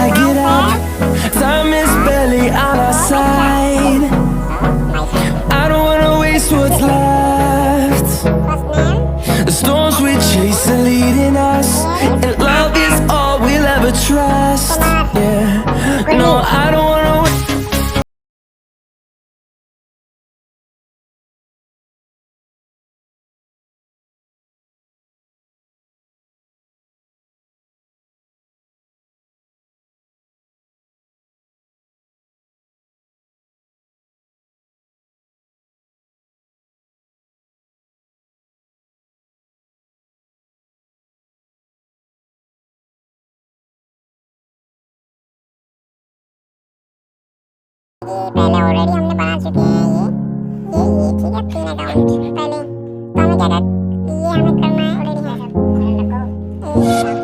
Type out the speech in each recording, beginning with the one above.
I get up. Time is barely on our side. I don't wanna waste what's left. The storms we chase are leading us, and love is all we'll ever trust. Yeah, no, I don't wanna waste. पहले already हमने बना चुके हैं ये ठीक है 3 account पहले। तो हमें क्या कर ये हमें करना है ऑलरेडी है सब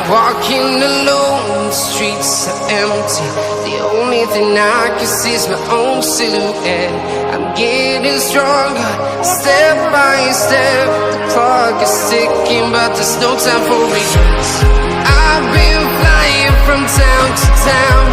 Walking alone, the streets are empty. The only thing I can see is my own silhouette. I'm getting stronger, step by step. The clock is ticking, but there's no time for regrets. I've been flying from town to town,